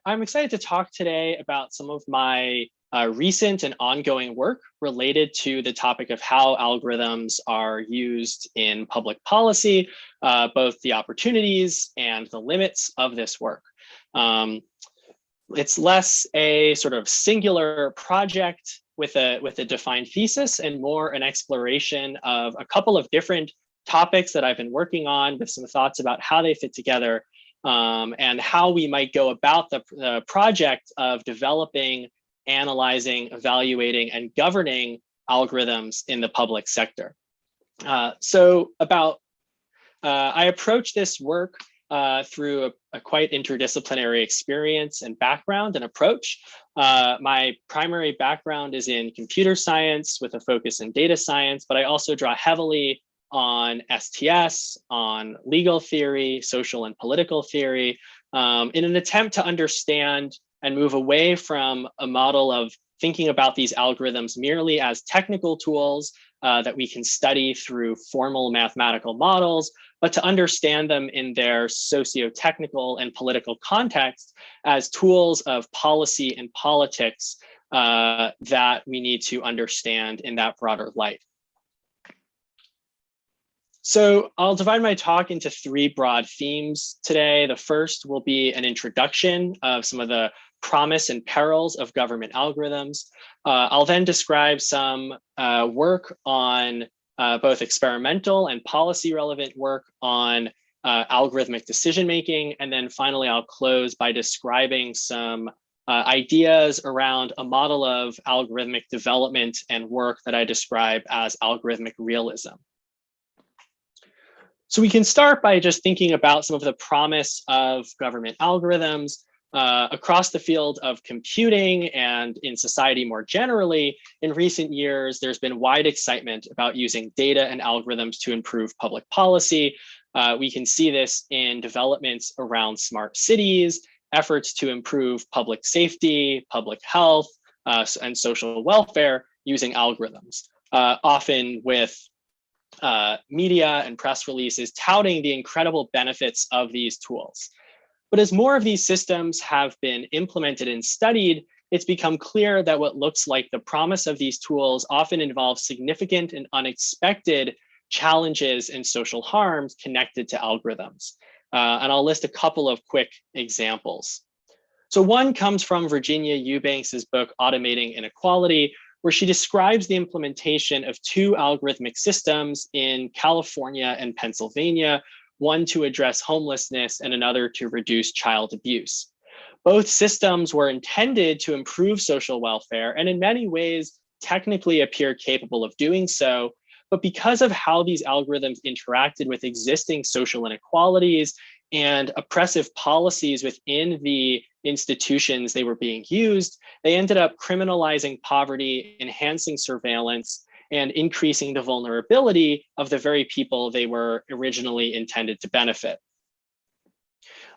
I'm excited to talk today about some of my recent and ongoing work related to the topic of how algorithms are used in public policy, both the opportunities and the limits of this work. It's less a sort of singular project with a defined thesis and more an exploration of a couple of different topics that I've been working on with some thoughts about how they fit together. And how we might go about the project of developing, analyzing, evaluating, and governing algorithms in the public sector. I approach this work through a quite interdisciplinary experience and background and approach. My primary background is in computer science with a focus in data science, but I also draw heavily on STS, on legal theory, social and political theory, in an attempt to understand and move away from a model of thinking about these algorithms merely as technical tools that we can study through formal mathematical models, but to understand them in their socio-technical and political context as tools of policy and politics that we need to understand in that broader light. So I'll divide my talk into three broad themes today. The first will be an introduction of some of the promise and perils of government algorithms. I'll then describe some work on both experimental and policy relevant work on algorithmic decision-making. And then finally, I'll close by describing some ideas around a model of algorithmic development and work that I describe as algorithmic realism. So we can start by just thinking about some of the promise of government algorithms across the field of computing and in society more generally. In recent years, there's been wide excitement about using data and algorithms to improve public policy. We can see this in developments around smart cities, efforts to improve public safety, public health, and social welfare using algorithms, often with media and press releases touting the incredible benefits of these tools. But as more of these systems have been implemented and studied, it's become clear that what looks like the promise of these tools often involves significant and unexpected challenges and social harms connected to algorithms. And I'll list a couple of quick examples. So one comes from Virginia Eubanks's book, Automating Inequality, where she describes the implementation of two algorithmic systems in California and Pennsylvania, one to address homelessness and another to reduce child abuse. Both systems were intended to improve social welfare and in many ways technically appear capable of doing so, but because of how these algorithms interacted with existing social inequalities and oppressive policies within the institutions they were being used, they ended up criminalizing poverty, enhancing surveillance, and increasing the vulnerability of the very people they were originally intended to benefit.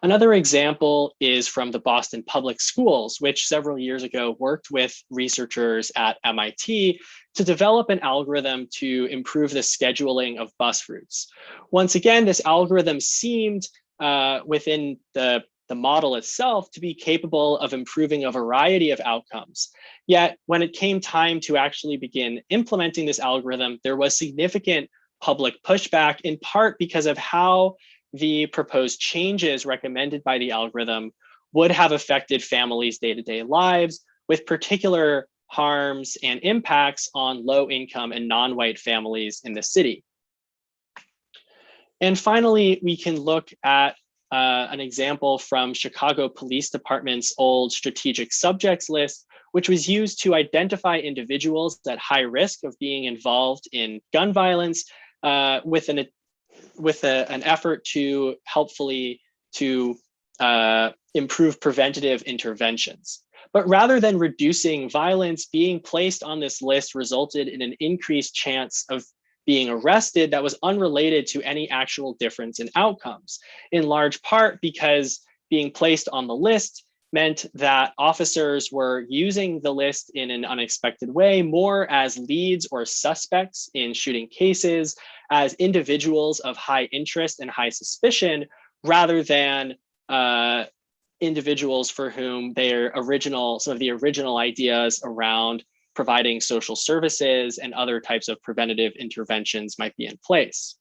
Another example is from the Boston Public Schools, which several years ago worked with researchers at MIT to develop an algorithm to improve the scheduling of bus routes. Once again, this algorithm seemed within the model itself to be capable of improving a variety of outcomes. Yet when it came time to actually begin implementing this algorithm, there was significant public pushback, in part because of how the proposed changes recommended by the algorithm would have affected families' day-to-day lives, with particular harms and impacts on low-income and non-white families in the city. And finally, we can look at an example from Chicago Police Department's old strategic subjects list, which was used to identify individuals at high risk of being involved in gun violence with an effort to helpfully improve preventative interventions. But rather than reducing violence, being placed on this list resulted in an increased chance of being arrested that was unrelated to any actual difference in outcomes, in large part because being placed on the list meant that officers were using the list in an unexpected way, more as leads or suspects in shooting cases, as individuals of high interest and high suspicion, rather than individuals for whom some of the original ideas around providing social services and other types of preventative interventions might be in place.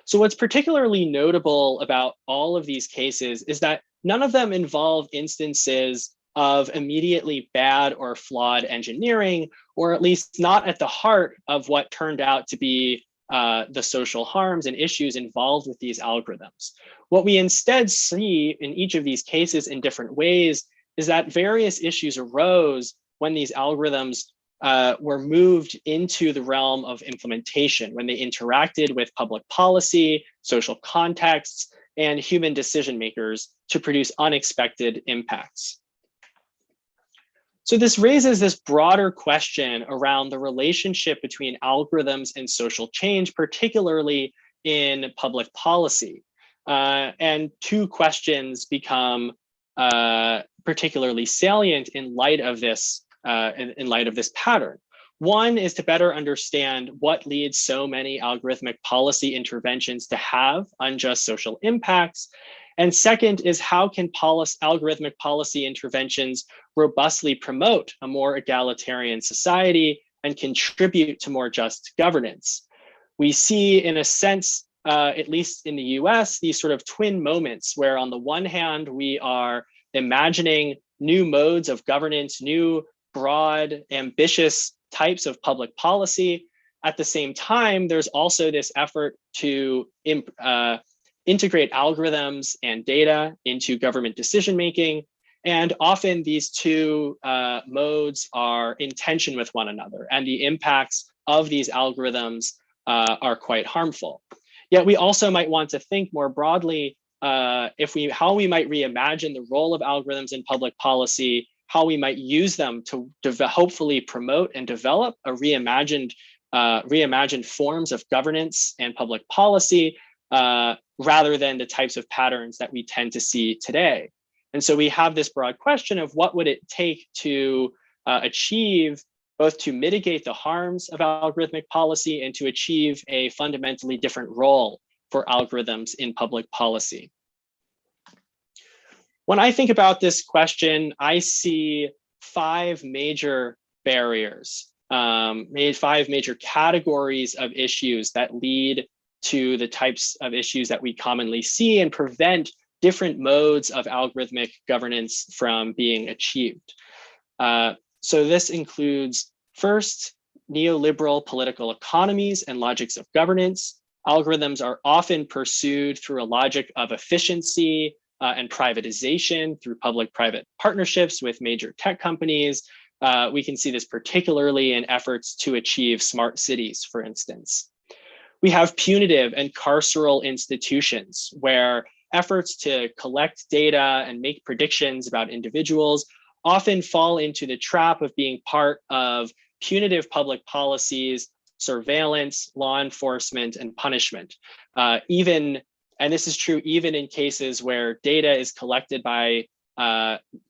So what's particularly notable about all of these cases is that none of them involve instances of immediately bad or flawed engineering, or at least not at the heart of what turned out to be the social harms and issues involved with these algorithms. What we instead see in each of these cases in different ways is that various issues arose when these algorithms were moved into the realm of implementation, when they interacted with public policy, social contexts, and human decision makers to produce unexpected impacts. So this raises this broader question around the relationship between algorithms and social change, particularly in public policy. And two questions become particularly salient in light of this pattern. One is to better understand what leads so many algorithmic policy interventions to have unjust social impacts. And second is how can algorithmic policy interventions robustly promote a more egalitarian society and contribute to more just governance? We see, in a sense, at least in the US, these sort of twin moments where on the one hand, we are imagining new modes of governance, new broad, ambitious types of public policy. At the same time, there's also this effort to integrate algorithms and data into government decision-making. And often these two modes are in tension with one another, and the impacts of these algorithms are quite harmful. Yet we also might want to think more broadly how we might reimagine the role of algorithms in public policy, how we might use them to hopefully promote and develop a reimagined forms of governance and public policy, rather than the types of patterns that we tend to see today. And so we have this broad question of what would it take to achieve, both to mitigate the harms of algorithmic policy and to achieve a fundamentally different role for algorithms in public policy. When I think about this question, I see five major barriers, five major categories of issues that lead to the types of issues that we commonly see and prevent different modes of algorithmic governance from being achieved. So this includes, first, neoliberal political economies and logics of governance. Algorithms are often pursued through a logic of efficiency and privatization through public-private partnerships with major tech companies. We can see this particularly in efforts to achieve smart cities, for instance. We have punitive and carceral institutions where efforts to collect data and make predictions about individuals often fall into the trap of being part of punitive public policies, surveillance, law enforcement, and punishment. And this is true even in cases where data is collected by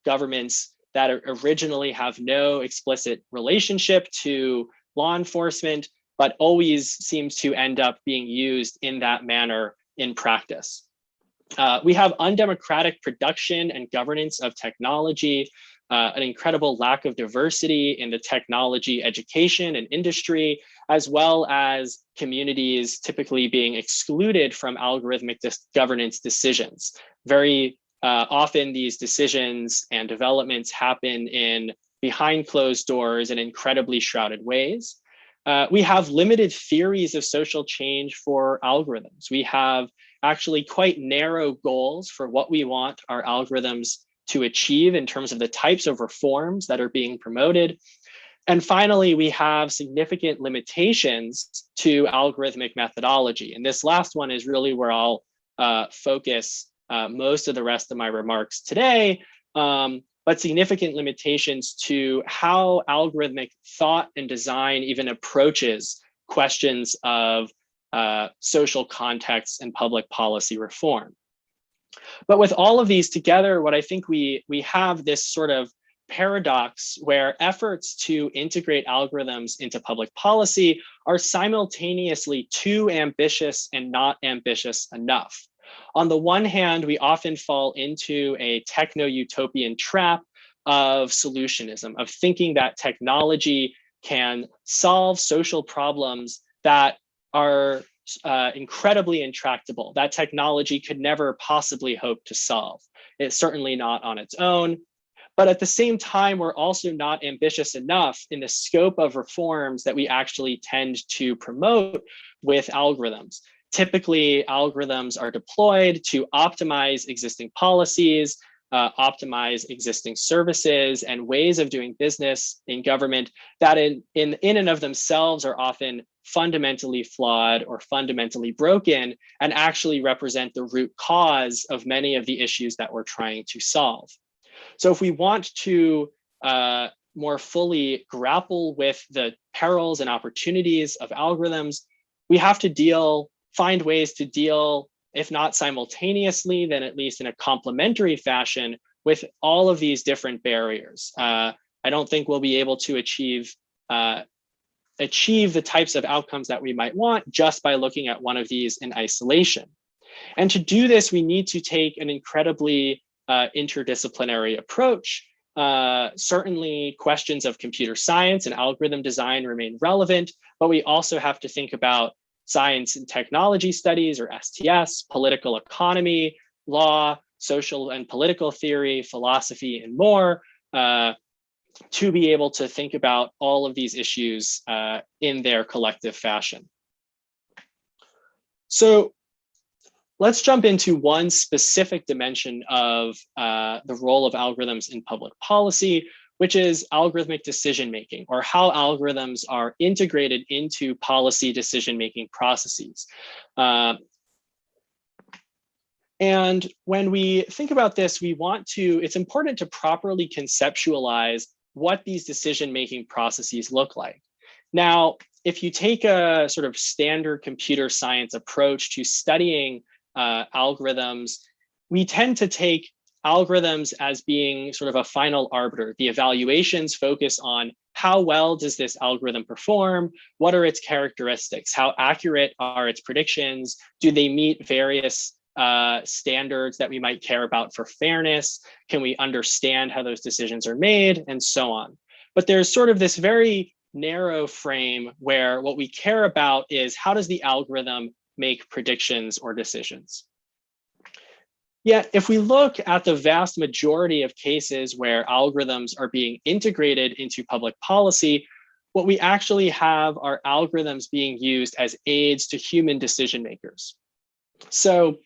governments that originally have no explicit relationship to law enforcement, but always seems to end up being used in that manner in practice. We have undemocratic production and governance of technology, an incredible lack of diversity in the technology education and industry, as well as communities typically being excluded from algorithmic governance decisions. Very often these decisions and developments happen behind closed doors in incredibly shrouded ways. We have limited theories of social change for algorithms. We have actually quite narrow goals for what we want our algorithms to achieve in terms of the types of reforms that are being promoted. And finally, we have significant limitations to algorithmic methodology. And this last one is really where I'll focus most of the rest of my remarks today, but significant limitations to how algorithmic thought and design even approaches questions of social contexts and public policy reform. But with all of these together, what I think we have this sort of paradox where efforts to integrate algorithms into public policy are simultaneously too ambitious and not ambitious enough. On the one hand, we often fall into a techno-utopian trap of solutionism, of thinking that technology can solve social problems that are incredibly intractable, that technology could never possibly hope to solve. It's certainly not on its own. But at the same time, we're also not ambitious enough in the scope of reforms that we actually tend to promote with algorithms. Typically, algorithms are deployed to optimize existing policies, optimize existing services and ways of doing business in government that in and of themselves are often fundamentally flawed or fundamentally broken and actually represent the root cause of many of the issues that we're trying to solve. So if we want to more fully grapple with the perils and opportunities of algorithms, we have to find ways to deal, if not simultaneously, then at least in a complementary fashion with all of these different barriers. I don't think we'll be able to achieve the types of outcomes that we might want just by looking at one of these in isolation. And to do this, we need to take an incredibly interdisciplinary approach. Certainly questions of computer science and algorithm design remain relevant, but we also have to think about science and technology studies, or STS, political economy, law, social and political theory, philosophy, and more, to be able to think about all of these issues in their collective fashion. So let's jump into one specific dimension of the role of algorithms in public policy, which is algorithmic decision-making, or how algorithms are integrated into policy decision-making processes. And when we think about this, it's important to properly conceptualize what these decision-making processes look like. Now, if you take a sort of standard computer science approach to studying algorithms, we tend to take algorithms as being sort of a final arbiter. The evaluations focus on how well does this algorithm perform? What are its characteristics? How accurate are its predictions? Do they meet various standards that we might care about for fairness? Can we understand how those decisions are made? And so on. But there's sort of this very narrow frame where what we care about is how does the algorithm make predictions or decisions? Yet, if we look at the vast majority of cases where algorithms are being integrated into public policy, what we actually have are algorithms being used as aids to human decision makers. So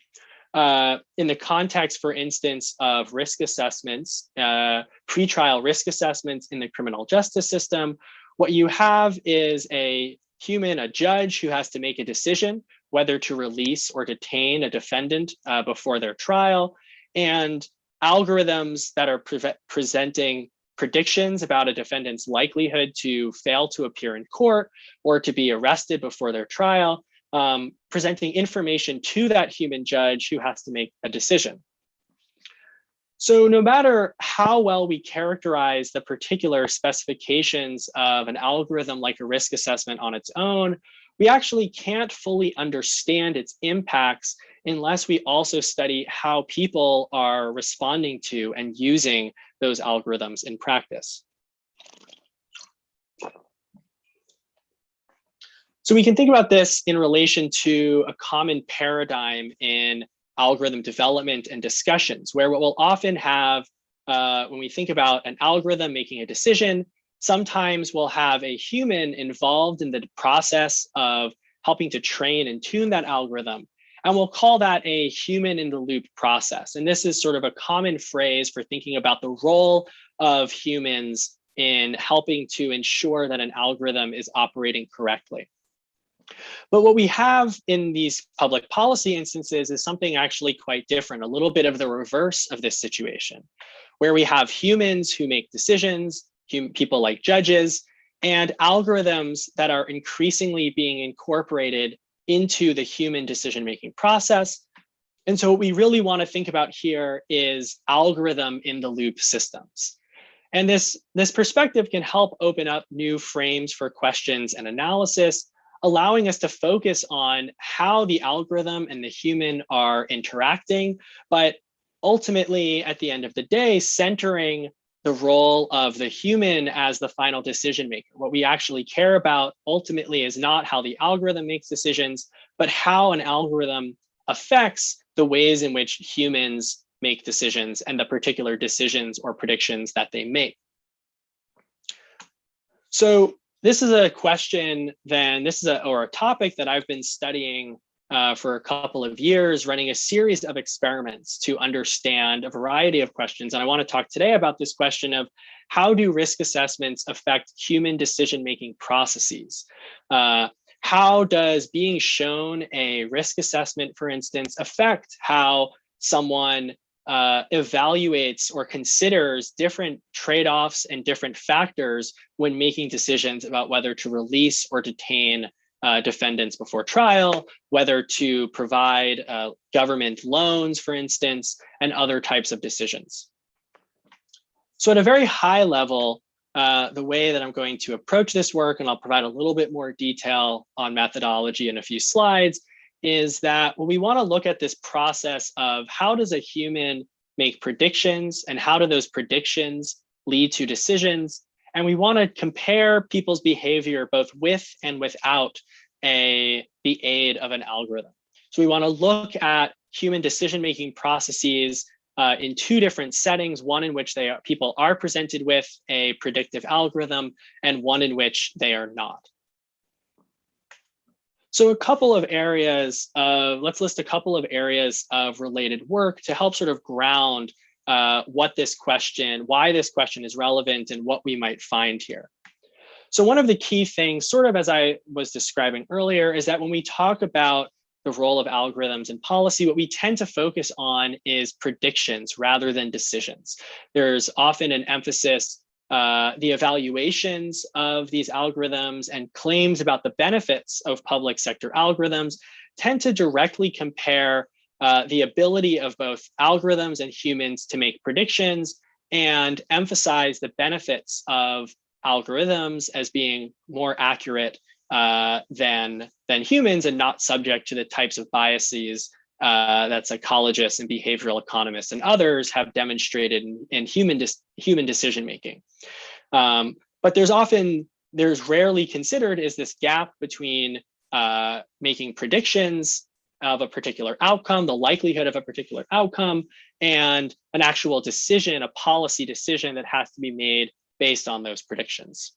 in the context, for instance, of risk assessments, pretrial risk assessments in the criminal justice system, what you have is a judge who has to make a decision whether to release or detain a defendant before their trial, and algorithms that are presenting predictions about a defendant's likelihood to fail to appear in court or to be arrested before their trial, presenting information to that human judge who has to make a decision. So no matter how well we characterize the particular specifications of an algorithm like a risk assessment on its own, we actually can't fully understand its impacts unless we also study how people are responding to and using those algorithms in practice. So we can think about this in relation to a common paradigm in algorithm development and discussions, where what we'll often have when we think about an algorithm making a decision, sometimes we'll have a human involved in the process of helping to train and tune that algorithm. And we'll call that a human in the loop process. And this is sort of a common phrase for thinking about the role of humans in helping to ensure that an algorithm is operating correctly. But what we have in these public policy instances is something actually quite different, a little bit of the reverse of this situation, where we have humans who make decisions, people like judges, and algorithms that are increasingly being incorporated into the human decision-making process. And so what we really want to think about here is algorithm in the loop systems. And this perspective can help open up new frames for questions and analysis allowing us to focus on how the algorithm and the human are interacting, but ultimately, at the end of the day, centering the role of the human as the final decision maker. What we actually care about ultimately is not how the algorithm makes decisions, but how an algorithm affects the ways in which humans make decisions and the particular decisions or predictions that they make. So this is a question then, or a topic that I've been studying for a couple of years, running a series of experiments to understand a variety of questions. And I want to talk today about this question of how do risk assessments affect human decision-making processes? How does being shown a risk assessment, for instance, affect how someone evaluates or considers different trade-offs and different factors when making decisions about whether to release or detain defendants before trial, whether to provide government loans, for instance, and other types of decisions. So at a very high level, the way that I'm going to approach this work, and I'll provide a little bit more detail on methodology in a few slides, is that when we want to look at this process of how does a human make predictions and how do those predictions lead to decisions, and we want to compare people's behavior both with and without the aid of an algorithm. So we want to look at human decision-making processes in two different settings, one in which people are presented with a predictive algorithm and one in which they are not. So a couple of areas of, let's list a couple of areas of related work to help sort of ground why this question is relevant and what we might find here. So one of the key things, sort of as I was describing earlier, is that when we talk about the role of algorithms in policy, what we tend to focus on is predictions rather than decisions. There's often an emphasis, the evaluations of these algorithms and claims about the benefits of public sector algorithms tend to directly compare the ability of both algorithms and humans to make predictions and emphasize the benefits of algorithms as being more accurate than humans and not subject to the types of biases that psychologists and behavioral economists and others have demonstrated in human decision making. But there's rarely considered is this gap between making predictions of a particular outcome, the likelihood of a particular outcome, and an actual decision, a policy decision that has to be made based on those predictions.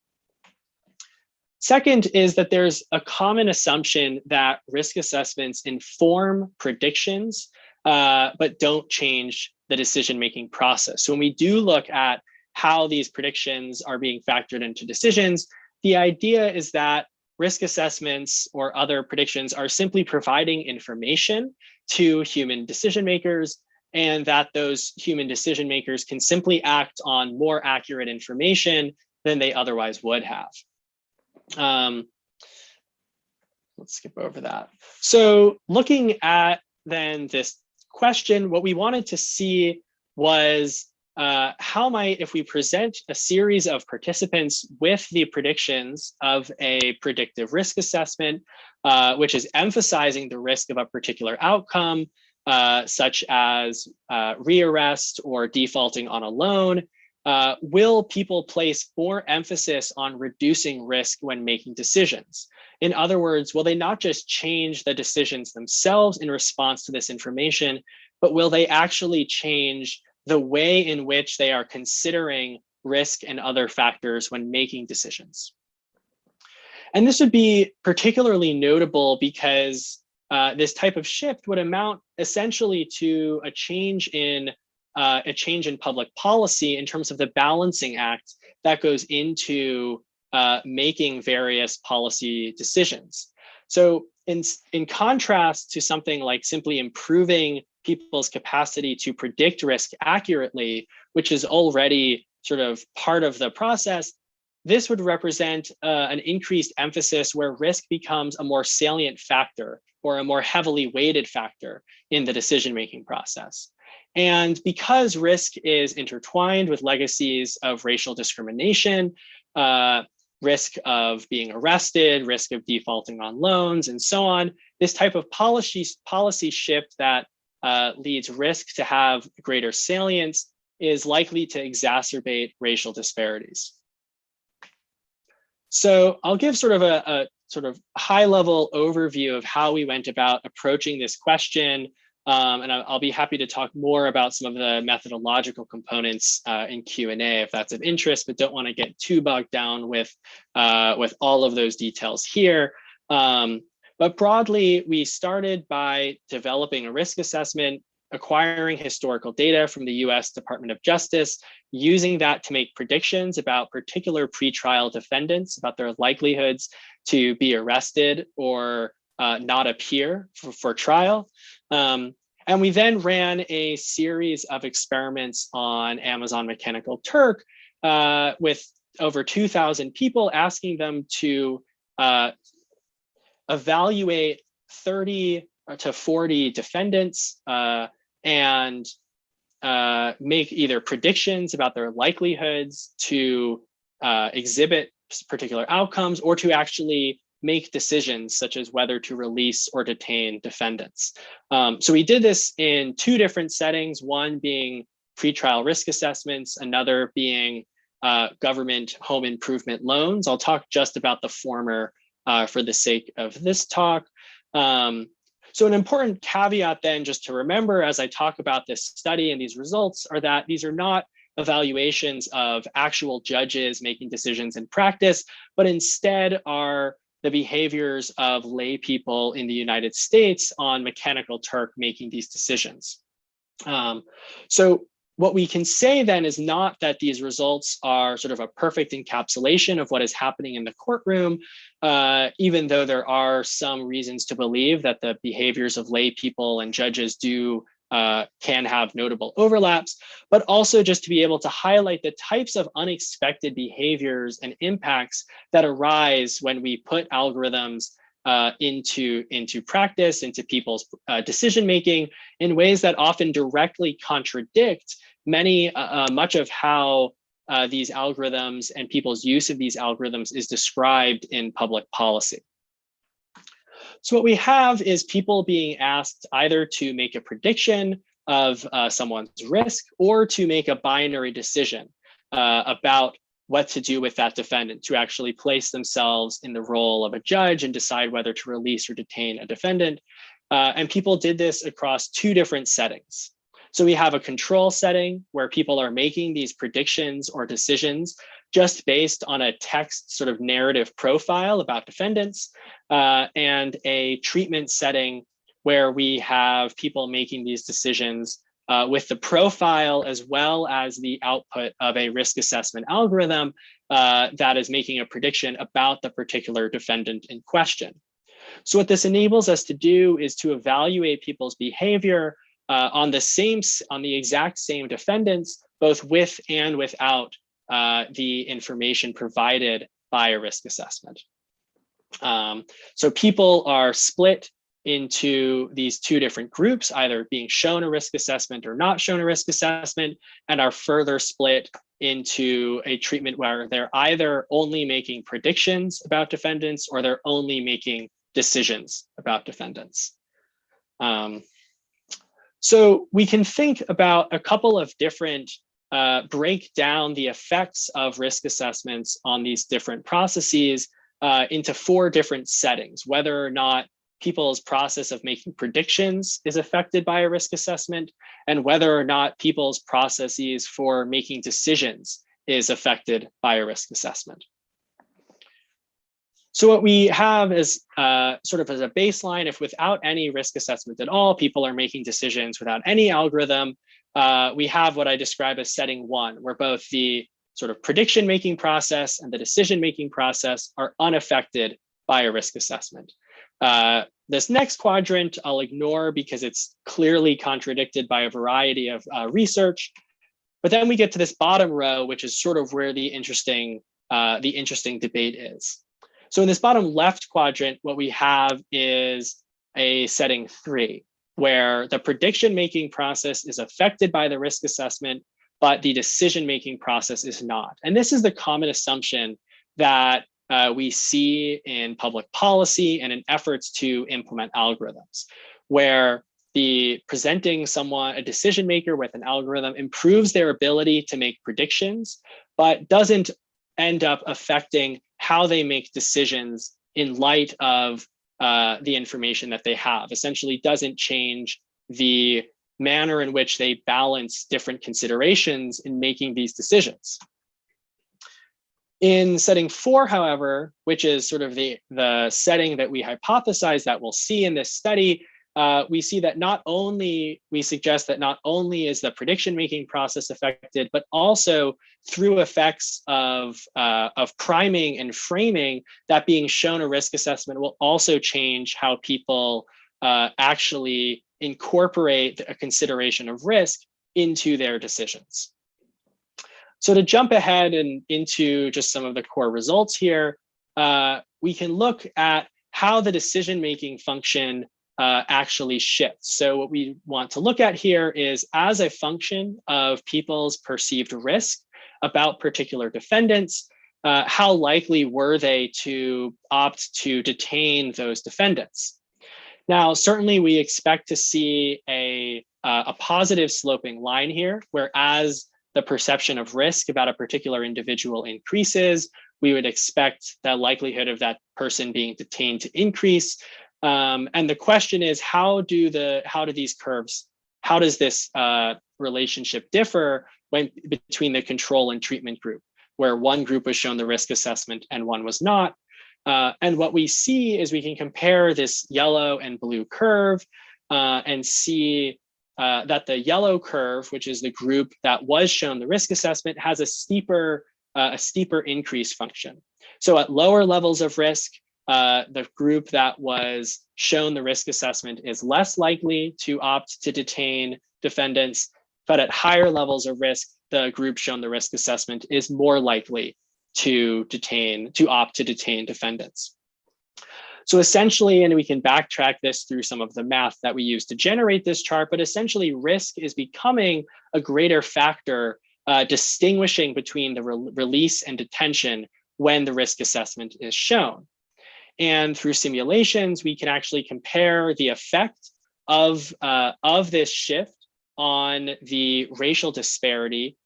Second is that there's a common assumption that risk assessments inform predictions, but don't change the decision-making process. So when we do look at how these predictions are being factored into decisions, the idea is that risk assessments or other predictions are simply providing information to human decision makers, and that those human decision makers can simply act on more accurate information than they otherwise would have. Let's skip over that. So looking at then this question, what we wanted to see was how might, if we present a series of participants with the predictions of a predictive risk assessment, which is emphasizing the risk of a particular outcome, such as rearrest or defaulting on a loan, will people place more emphasis on reducing risk when making decisions? In other words, will they not just change the decisions themselves in response to this information, but will they actually change the way in which they are considering risk and other factors when making decisions? And this would be particularly notable because this type of shift would amount essentially to a change in public policy in terms of the balancing act that goes into making various policy decisions. So in contrast to something like simply improving people's capacity to predict risk accurately, which is already sort of part of the process, this would represent an increased emphasis where risk becomes a more salient factor or a more heavily weighted factor in the decision-making process. And because risk is intertwined with legacies of racial discrimination, risk of being arrested, risk of defaulting on loans, and so on. This type of policy shift that leads risk to have greater salience is likely to exacerbate racial disparities. So I'll give sort of a sort of high-level overview of how we went about approaching this question. And I'll be happy to talk more about some of the methodological components in Q&A if that's of interest, but don't want to get too bogged down with all of those details here. But broadly, we started by developing a risk assessment, acquiring historical data from the US Department of Justice, using that to make predictions about particular pretrial defendants, about their likelihoods to be arrested or not appear for trial. And we then ran a series of experiments on Amazon Mechanical Turk with over 2,000 people, asking them to evaluate 30 to 40 defendants and make either predictions about their likelihoods to exhibit particular outcomes or to actually make decisions such as whether to release or detain defendants. So we did this in two different settings, one being pretrial risk assessments, another being government home improvement loans. I'll talk just about the former for the sake of this talk. So an important caveat then just to remember as I talk about this study and these results are that these are not evaluations of actual judges making decisions in practice, but instead are the behaviors of lay people in the United States on Mechanical Turk making these decisions. So what we can say then is not that these results are sort of a perfect encapsulation of what is happening in the courtroom, even though there are some reasons to believe that the behaviors of lay people and judges can have notable overlaps, but also just to be able to highlight the types of unexpected behaviors and impacts that arise when we put algorithms into practice, into people's decision-making in ways that often directly contradict much of how these algorithms and people's use of these algorithms is described in public policy. So what we have is people being asked either to make a prediction of someone's risk or to make a binary decision about what to do with that defendant, to actually place themselves in the role of a judge and decide whether to release or detain a defendant. And people did this across two different settings. So we have a control setting where people are making these predictions or decisions just based on a text sort of narrative profile about defendants, and a treatment setting where we have people making these decisions with the profile as well as the output of a risk assessment algorithm that is making a prediction about the particular defendant in question. So what this enables us to do is to evaluate people's behavior on the exact same defendants, both with and without the information provided by a risk assessment. So people are split into these two different groups, either being shown a risk assessment or not shown a risk assessment, and are further split into a treatment where they're either only making predictions about defendants or they're only making decisions about defendants. So we can think about a couple of different break down the effects of risk assessments on these different processes into four different settings, whether or not people's process of making predictions is affected by a risk assessment, and whether or not people's processes for making decisions is affected by a risk assessment. So what we have is sort of as a baseline, if without any risk assessment at all, people are making decisions without any algorithm, we have what I describe as setting one, where both the sort of prediction making process and the decision making process are unaffected by a risk assessment. This next quadrant I'll ignore because it's clearly contradicted by a variety of research. But then we get to this bottom row, which is sort of where the interesting debate is. So in this bottom left quadrant, what we have is a setting 3, where the prediction making process is affected by the risk assessment, but the decision making process is not. And this is the common assumption that we see in public policy and in efforts to implement algorithms, where presenting someone, a decision maker with an algorithm, improves their ability to make predictions, but doesn't end up affecting how they make decisions in light of the information that they have. Essentially doesn't change the manner in which they balance different considerations in making these decisions. In setting 4, however, which is sort of the setting that we hypothesize that we'll see in this study, we see that we suggest that not only is the prediction making process affected, but also through effects of priming and framing, that being shown a risk assessment will also change how people actually incorporate a consideration of risk into their decisions. So to jump ahead and into just some of the core results here, we can look at how the decision-making function actually shifts. So what we want to look at here is, as a function of people's perceived risk about particular defendants, how likely were they to opt to detain those defendants? Now, certainly we expect to see a positive sloping line here, whereas the perception of risk about a particular individual increases, we would expect the likelihood of that person being detained to increase. And the question is, how does this relationship differ between the control and treatment group, where one group was shown the risk assessment and one was not? And what we see is we can compare this yellow and blue curve and see that the yellow curve, which is the group that was shown the risk assessment, has a steeper increase function. So at lower levels of risk, the group that was shown the risk assessment is less likely to opt to detain defendants, but at higher levels of risk, the group shown the risk assessment is more likely to opt to detain defendants. So essentially, and we can backtrack this through some of the math that we use to generate this chart, but essentially risk is becoming a greater factor distinguishing between the release and detention when the risk assessment is shown. And through simulations, we can actually compare the effect of this shift on the racial disparity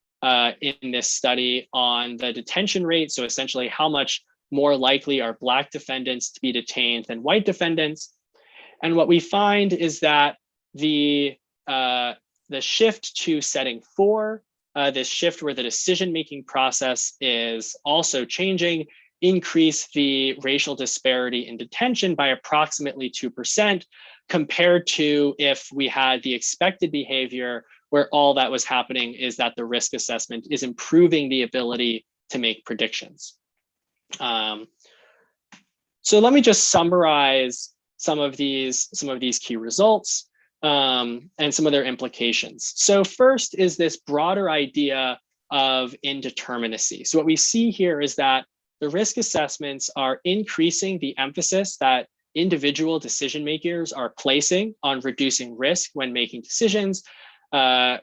in this study on the detention rate. So essentially, how much more likely are Black defendants to be detained than white defendants. And what we find is that the shift to setting 4, this shift where the decision-making process is also changing, increase the racial disparity in detention by approximately 2%, compared to if we had the expected behavior where all that was happening is that the risk assessment is improving the ability to make predictions. So let me just summarize some of these key results and some of their implications. So first is this broader idea of indeterminacy. So what we see here is that the risk assessments are increasing the emphasis that individual decision makers are placing on reducing risk when making decisions,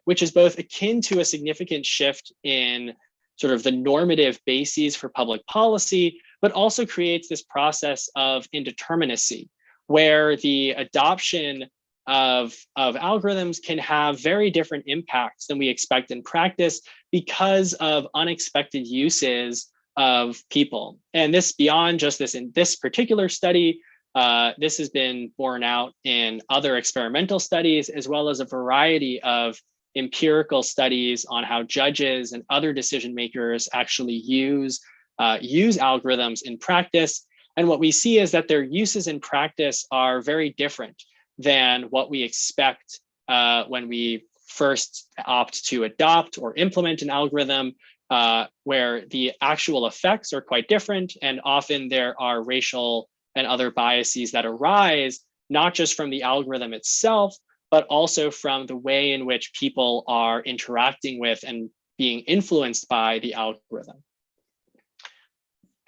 which is both akin to a significant shift in sort of the normative bases for public policy, but also creates this process of indeterminacy, where the adoption of algorithms can have very different impacts than we expect in practice because of unexpected uses of people. And this, beyond just this in this particular study, this has been borne out in other experimental studies, as well as a variety of empirical studies on how judges and other decision makers actually use algorithms in practice. And what we see is that their uses in practice are very different than what we expect when we first opt to adopt or implement an algorithm, where the actual effects are quite different. And often there are racial and other biases that arise, not just from the algorithm itself, but also from the way in which people are interacting with and being influenced by the algorithm.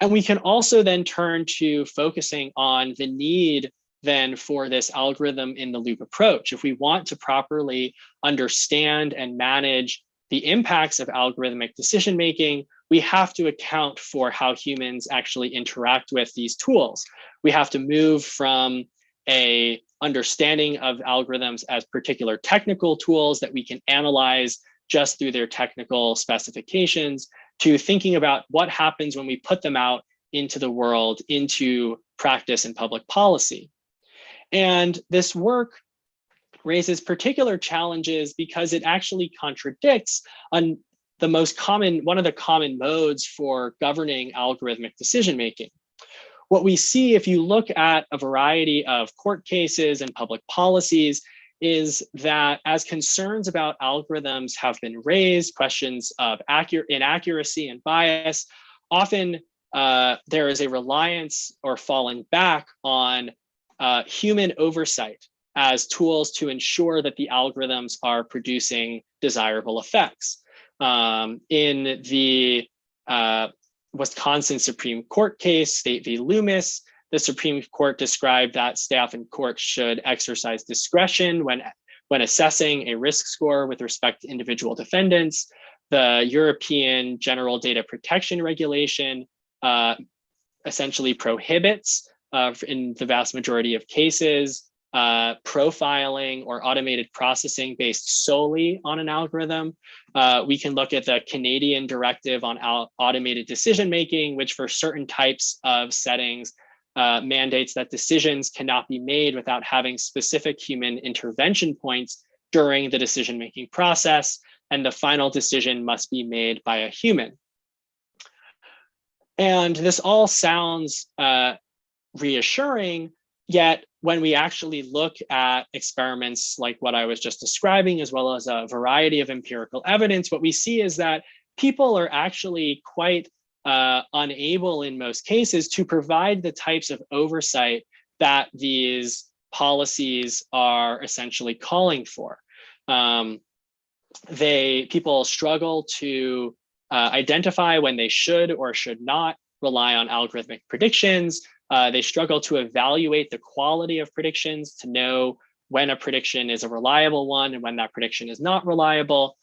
And we can also then turn to focusing on the need then for this algorithm in the loop approach. If we want to properly understand and manage the impacts of algorithmic decision-making, we have to account for how humans actually interact with these tools. We have to move from a understanding of algorithms as particular technical tools that we can analyze just through their technical specifications to thinking about what happens when we put them out into the world, into practice and public policy. And this work raises particular challenges because it actually contradicts on one of the common modes for governing algorithmic decision-making. What we see if you look at a variety of court cases and public policies is that as concerns about algorithms have been raised, questions of inaccuracy and bias, often there is a reliance or falling back on human oversight as tools to ensure that the algorithms are producing desirable effects. In the Wisconsin Supreme Court case, State v. Loomis, the Supreme Court described that staff and courts should exercise discretion when assessing a risk score with respect to individual defendants. The European General Data Protection Regulation essentially prohibits, in the vast majority of cases, profiling or automated processing based solely on an algorithm. We can look at the Canadian Directive on Automated Decision-Making, which for certain types of settings mandates that decisions cannot be made without having specific human intervention points during the decision-making process, and the final decision must be made by a human. And this all sounds reassuring, yet when we actually look at experiments like what I was just describing, as well as a variety of empirical evidence, what we see is that people are actually quite unable in most cases to provide the types of oversight that these policies are essentially calling for. People struggle to identify when they should or should not rely on algorithmic predictions. They struggle to evaluate the quality of predictions to know when a prediction is a reliable one and when that prediction is not reliable.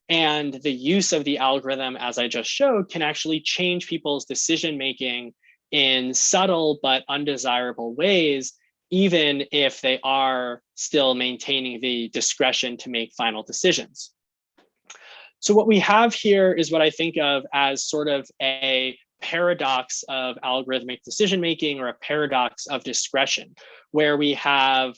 And the use of the algorithm, as I just showed, can actually change people's decision-making in subtle but undesirable ways, even if they are still maintaining the discretion to make final decisions. So what we have here is what I think of as sort of a paradox of algorithmic decision-making, or a paradox of discretion, where we have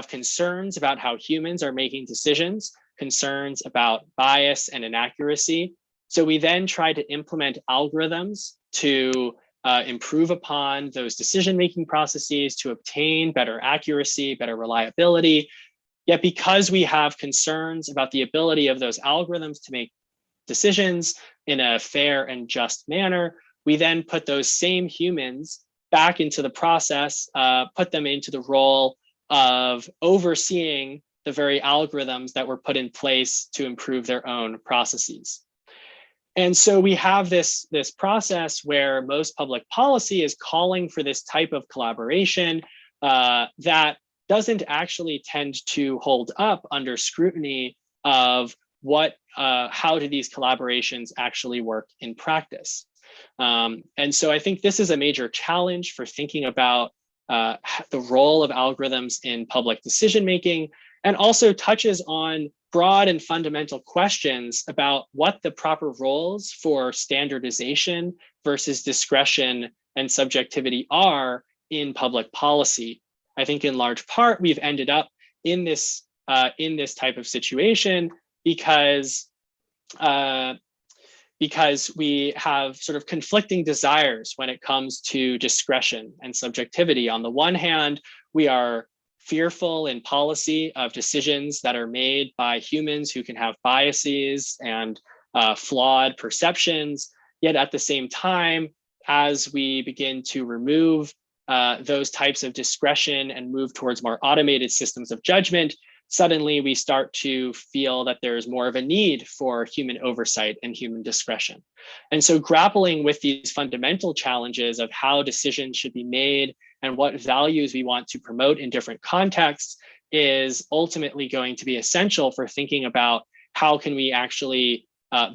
concerns about how humans are making decisions, concerns about bias and inaccuracy. So we then try to implement algorithms to improve upon those decision-making processes to obtain better accuracy, better reliability. Yet because we have concerns about the ability of those algorithms to make decisions in a fair and just manner, we then put those same humans back into the process, put them into the role of overseeing the very algorithms that were put in place to improve their own processes. And so we have this process where most public policy is calling for this type of collaboration that doesn't actually tend to hold up under scrutiny of how do these collaborations actually work in practice. And so I think this is a major challenge for thinking about the role of algorithms in public decision-making, and also touches on broad and fundamental questions about what the proper roles for standardization versus discretion and subjectivity are in public policy. I think in large part, we've ended up in this type of situation because we have sort of conflicting desires when it comes to discretion and subjectivity. On the one hand, we are fearful in policy of decisions that are made by humans who can have biases and flawed perceptions. Yet at the same time, as we begin to remove those types of discretion and move towards more automated systems of judgment, suddenly we start to feel that there's more of a need for human oversight and human discretion. And so grappling with these fundamental challenges of how decisions should be made and what values we want to promote in different contexts is ultimately going to be essential for thinking about how can we actually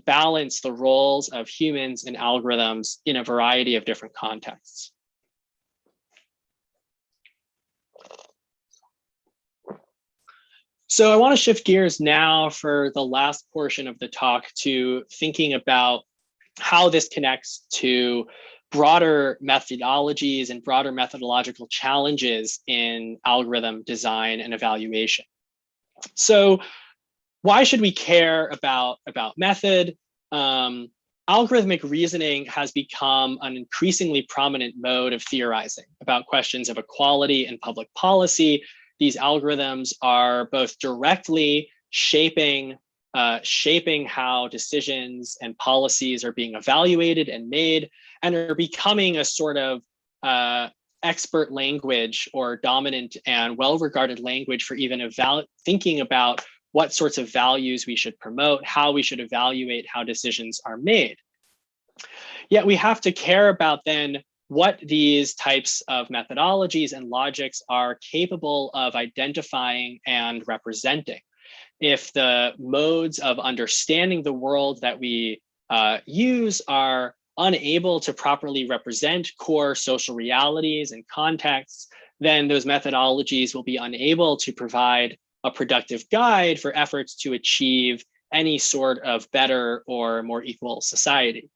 balance the roles of humans and algorithms in a variety of different contexts. So I want to shift gears now for the last portion of the talk to thinking about how this connects to broader methodologies and broader methodological challenges in algorithm design and evaluation. So why should we care about method? Algorithmic reasoning has become an increasingly prominent mode of theorizing about questions of equality and public policy. These algorithms are both directly shaping how decisions and policies are being evaluated and made, and are becoming a sort of expert language or dominant and well-regarded language for even thinking about what sorts of values we should promote, how we should evaluate how decisions are made. Yet we have to care about then what these types of methodologies and logics are capable of identifying and representing. If the modes of understanding the world that we use are unable to properly represent core social realities and contexts, then those methodologies will be unable to provide a productive guide for efforts to achieve any sort of better or more equal society.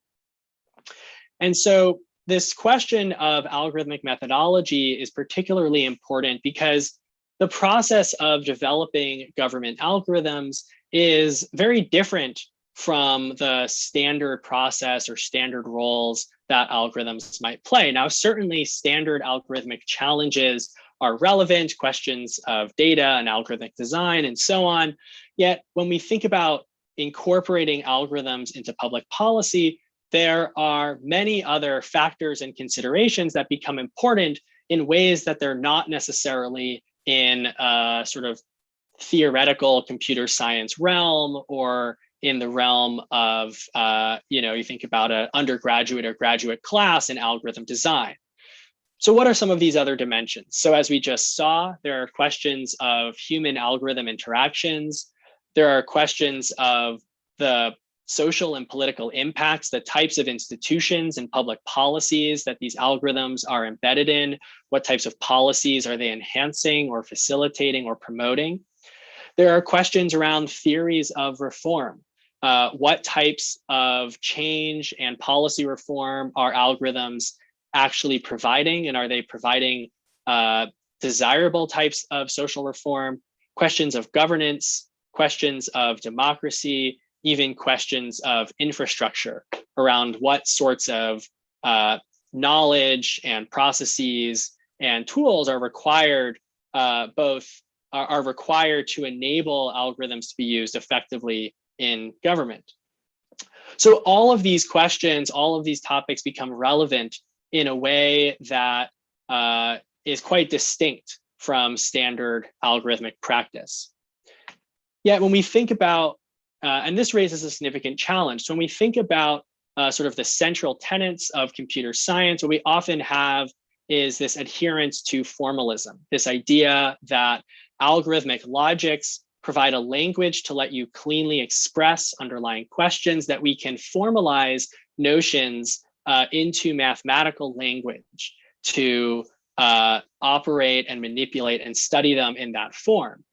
And so this question of algorithmic methodology is particularly important because the process of developing government algorithms is very different from the standard process or standard roles that algorithms might play. Now, certainly standard algorithmic challenges are relevant, questions of data and algorithmic design and so on. Yet when we think about incorporating algorithms into public policy, there are many other factors and considerations that become important in ways that they're not necessarily in a sort of theoretical computer science realm or in the realm of, you think about an undergraduate or graduate class in algorithm design. So what are some of these other dimensions? So as we just saw, there are questions of human algorithm interactions. There are questions of the social and political impacts, the types of institutions and public policies that these algorithms are embedded in. What types of policies are they enhancing or facilitating or promoting? There are questions around theories of reform. What types of change and policy reform are algorithms actually providing, and are they providing desirable types of social reform? Questions of governance, questions of democracy, even questions of infrastructure around what sorts of knowledge and processes and tools are required, are required to enable algorithms to be used effectively in government. So all of these questions, all of these topics become relevant in a way that is quite distinct from standard algorithmic practice. Yet when we think about, and this raises a significant challenge, so when we think about sort of the central tenets of computer science, what we often have is this adherence to formalism, this idea that algorithmic logics provide a language to let you cleanly express underlying questions, that we can formalize notions into mathematical language to operate and manipulate and study them in that form.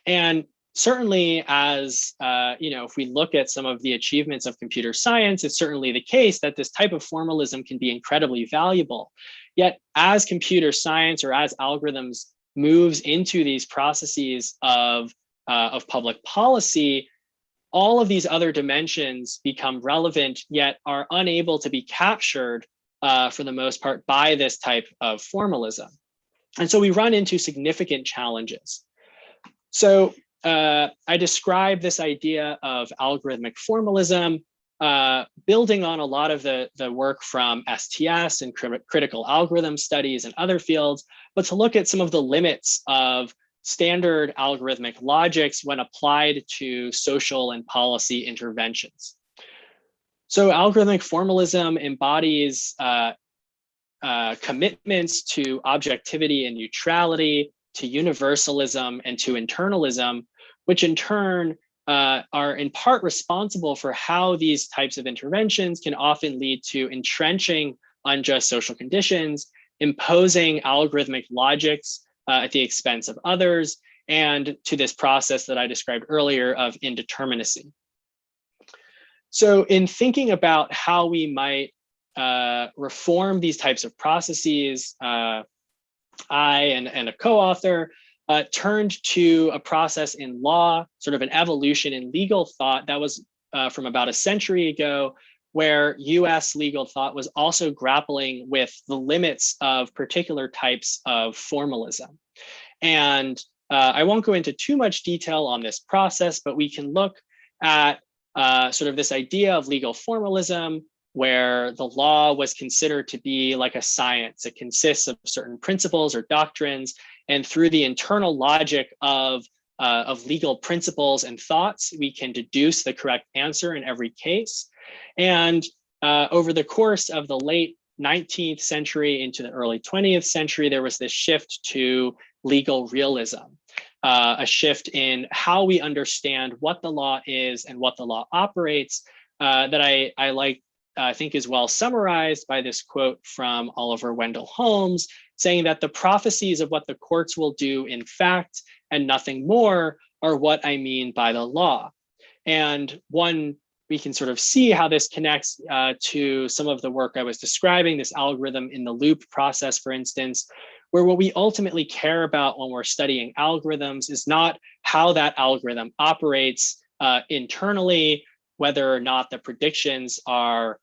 And certainly, as if we look at some of the achievements of computer science, it's certainly the case that this type of formalism can be incredibly valuable. Yet, as computer science or as algorithms moves into these processes of public policy, all of these other dimensions become relevant, yet are unable to be captured for the most part by this type of formalism. And so we run into significant challenges. So I describe this idea of algorithmic formalism, building on a lot of the work from STS and critical algorithm studies and other fields, but to look at some of the limits of standard algorithmic logics when applied to social and policy interventions. So algorithmic formalism embodies commitments to objectivity and neutrality, to universalism, and to internalism, which in turn are in part responsible for how these types of interventions can often lead to entrenching unjust social conditions, imposing algorithmic logics at the expense of others, and to this process that I described earlier of indeterminacy. So in thinking about how we might reform these types of processes, I and a co-author turned to a process in law, sort of an evolution in legal thought that was from about a century ago, where US legal thought was also grappling with the limits of particular types of formalism. And I won't go into too much detail on this process, but we can look at sort of this idea of legal formalism, where the law was considered to be like a science. It consists of certain principles or doctrines, and through the internal logic of legal principles and thoughts, we can deduce the correct answer in every case. And over the course of the late 19th century into the early 20th century, there was this shift to legal realism, a shift in how we understand what the law is and what the law operates, that I think is well summarized by this quote from Oliver Wendell Holmes, saying that the prophecies of what the courts will do in fact and nothing more are what I mean by the law. And we can sort of see how this connects to some of the work I was describing, this algorithm in the loop process, for instance, where what we ultimately care about when we're studying algorithms is not how that algorithm operates internally, whether or not the predictions are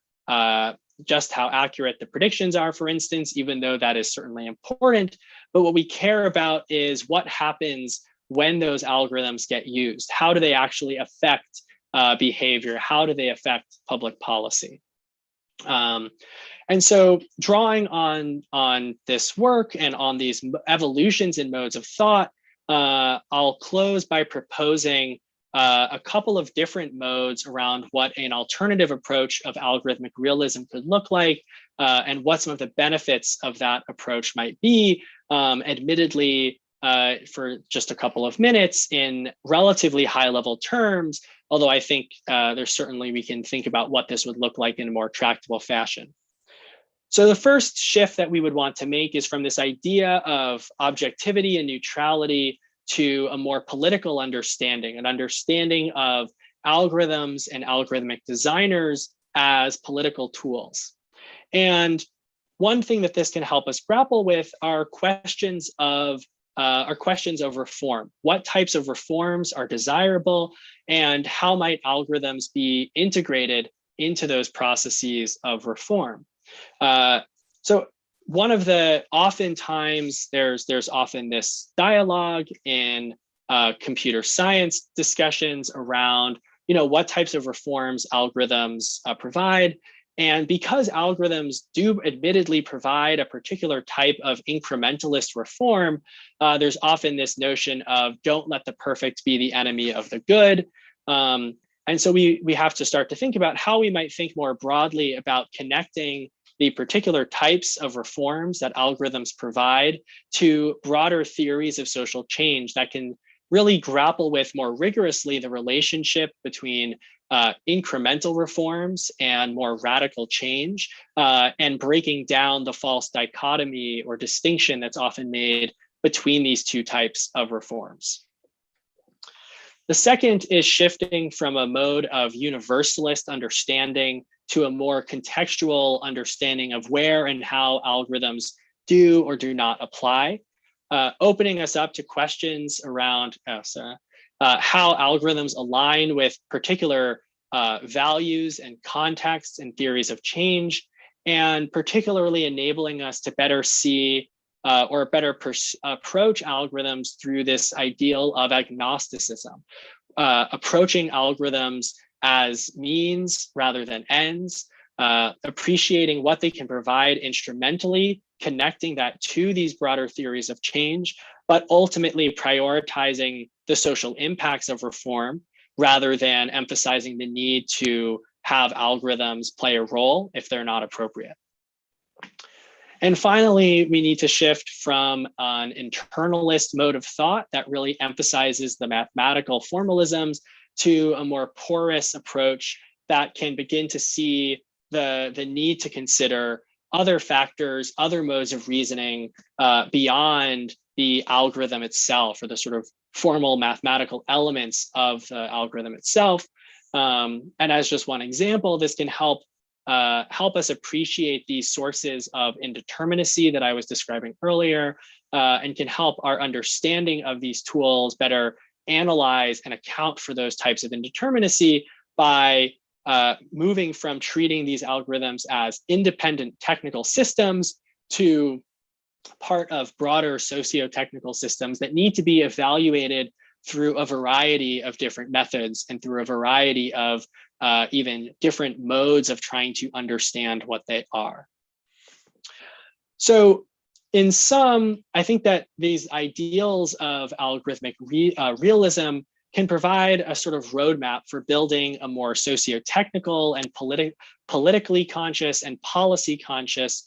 just how accurate the predictions are, for instance, even though that is certainly important. But what we care about is what happens when those algorithms get used. How do they actually affect behavior? How do they affect public policy? And so drawing on this work and on these evolutions in modes of thought, I'll close by proposing a couple of different modes around what an alternative approach of algorithmic realism could look like, and what some of the benefits of that approach might be, admittedly, for just a couple of minutes in relatively high level terms, although I think there's certainly we can think about what this would look like in a more tractable fashion. So the first shift that we would want to make is from this idea of objectivity and neutrality to a more political understanding, an understanding of algorithms and algorithmic designers as political tools. And one thing that this can help us grapple with are questions of reform. What types of reforms are desirable, and how might algorithms be integrated into those processes of reform? So one of the oftentimes there's often this dialogue in computer science discussions around what types of reforms algorithms provide. And because algorithms do admittedly provide a particular type of incrementalist reform, there's often this notion of don't let the perfect be the enemy of the good. And so we have to start to think about how we might think more broadly about connecting the particular types of reforms that algorithms provide to broader theories of social change that can really grapple with more rigorously the relationship between incremental reforms and more radical change, and breaking down the false dichotomy or distinction that's often made between these two types of reforms. The second is shifting from a mode of universalist understanding to a more contextual understanding of where and how algorithms do or do not apply, opening us up to questions around how algorithms align with particular values and contexts and theories of change, and particularly enabling us to better see or better approach algorithms through this ideal of agnosticism, approaching algorithms as means rather than ends, appreciating what they can provide instrumentally, connecting that to these broader theories of change, but ultimately prioritizing the social impacts of reform rather than emphasizing the need to have algorithms play a role if they're not appropriate. And finally, we need to shift from an internalist mode of thought that really emphasizes the mathematical formalisms to a more porous approach that can begin to see the need to consider other factors, other modes of reasoning beyond the algorithm itself, or the sort of formal mathematical elements of the algorithm itself. And as just one example, this can help us appreciate these sources of indeterminacy that I was describing earlier, and can help our understanding of these tools better analyze and account for those types of indeterminacy by moving from treating these algorithms as independent technical systems to part of broader socio-technical systems that need to be evaluated through a variety of different methods and through a variety of even different modes of trying to understand what they are. So in sum, I think that these ideals of algorithmic realism can provide a sort of roadmap for building a more socio-technical and politically conscious and policy conscious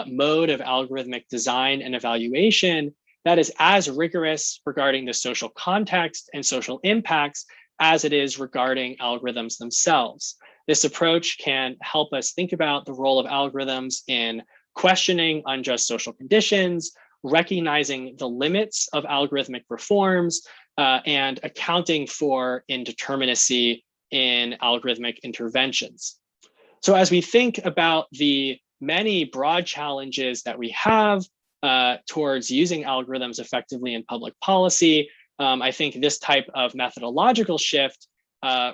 mode of algorithmic design and evaluation that is as rigorous regarding the social context and social impacts as it is regarding algorithms themselves. This approach can help us think about the role of algorithms in questioning unjust social conditions, recognizing the limits of algorithmic reforms, and accounting for indeterminacy in algorithmic interventions. So as we think about the many broad challenges that we have towards using algorithms effectively in public policy, I think this type of methodological shift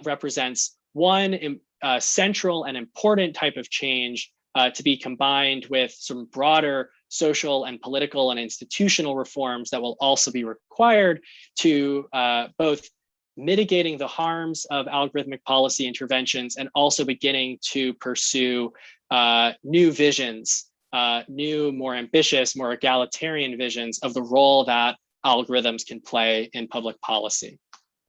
represents one central and important type of change to be combined with some broader social and political and institutional reforms that will also be required to both mitigating the harms of algorithmic policy interventions and also beginning to pursue new visions, new, more ambitious, more egalitarian visions of the role that algorithms can play in public policy.